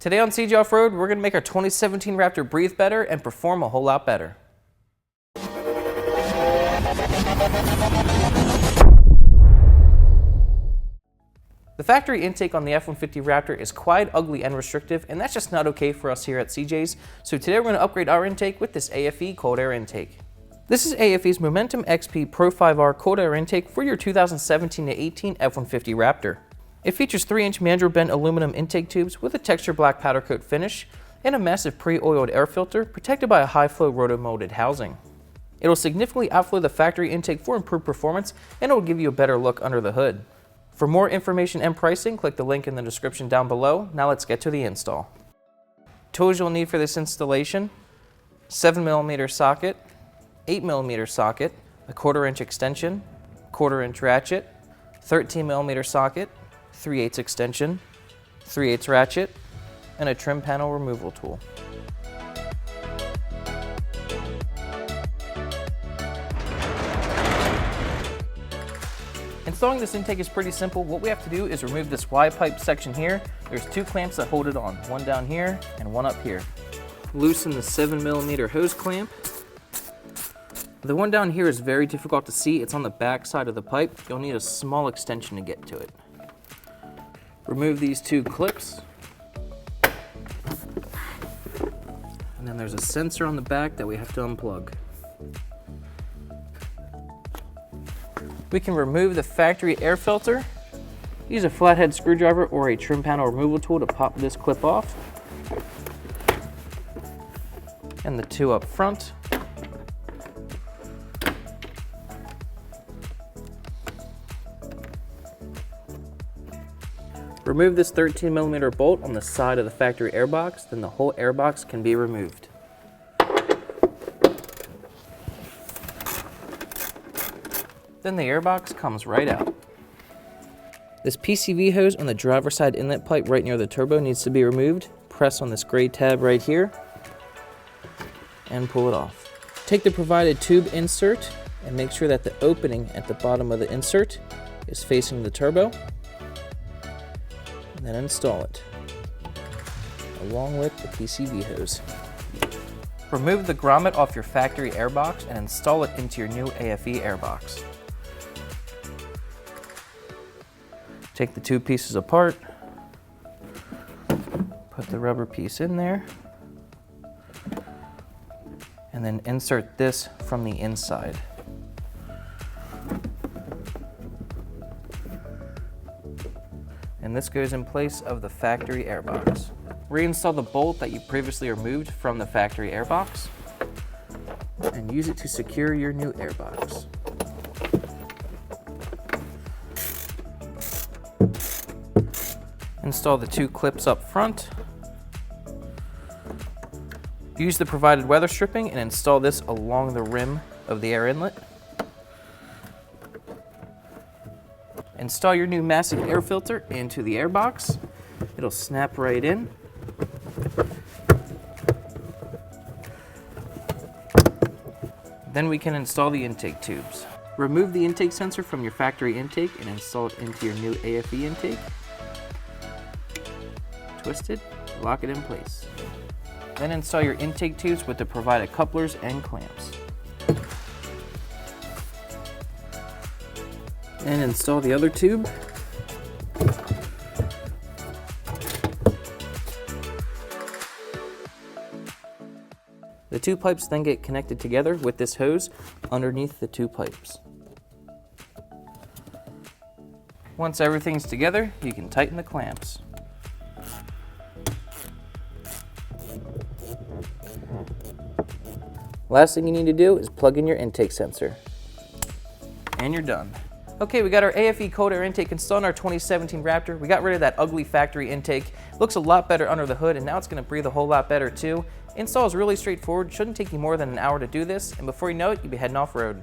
Today on CJ Off-Road, we're going to make our 2017 Raptor breathe better and perform a whole lot better. The factory intake on the F-150 Raptor is quite ugly and restrictive, and that's just not okay for us here at CJ's. So today we're going to upgrade our intake with this aFe Cold Air Intake. This is aFe's Momentum XP Pro 5R Cold Air Intake for your 2017-18 F-150 Raptor. It features 3-inch mandrel-bent aluminum intake tubes with a textured black powder coat finish and a massive pre-oiled air filter protected by a high-flow roto-molded housing. It will significantly outflow the factory intake for improved performance, and it will give you a better look under the hood. For more information and pricing, click the link in the description down below. Now let's get to the install. Tools you'll need for this installation: 7mm socket, 8mm socket, a 1/4-inch extension, 1/4-inch ratchet, 13mm socket, 3/8 extension, 3/8 ratchet, and a trim panel removal tool. Installing this intake is pretty simple. What we have to do is remove this Y pipe section here. There's 2 clamps that hold it on, one down here and one up here. Loosen the 7mm hose clamp. The one down here is very difficult to see. It's on the back side of the pipe. You'll need a small extension to get to it. Remove these 2 clips. And then there's a sensor on the back that we have to unplug. We can remove the factory air filter. Use a flathead screwdriver or a trim panel removal tool to pop this clip off. And the 2 up front. Remove this 13mm bolt on the side of the factory airbox, then the whole airbox can be removed. Then the airbox comes right out. This PCV hose on the driver's side inlet pipe right near the turbo needs to be removed. Press on this gray tab right here and pull it off. Take the provided tube insert and make sure that the opening at the bottom of the insert is facing the turbo. And then install it, along with the PCV hose. Remove the grommet off your factory airbox and install it into your new aFe airbox. Take the 2 pieces apart, put the rubber piece in there, and then insert this from the inside. And this goes in place of the factory airbox. Reinstall the bolt that you previously removed from the factory airbox and use it to secure your new airbox. Install the 2 clips up front. Use the provided weather stripping and install this along the rim of the air inlet. Install your new massive air filter into the airbox. It'll snap right in. Then we can install the intake tubes. Remove the intake sensor from your factory intake and install it into your new aFe intake. Twist it, lock it in place. Then install your intake tubes with the provided couplers and clamps. And install the other tube. The 2 pipes then get connected together with this hose underneath the 2 pipes. Once everything's together, you can tighten the clamps. Last thing you need to do is plug in your intake sensor. And you're done. Okay, we got our aFe Cold Air Intake installed in our 2017 Raptor. We got rid of that ugly factory intake. Looks a lot better under the hood, and now it's gonna breathe a whole lot better too. Install is really straightforward. Shouldn't take you more than an hour to do this, and before you know it, you'll be heading off-road.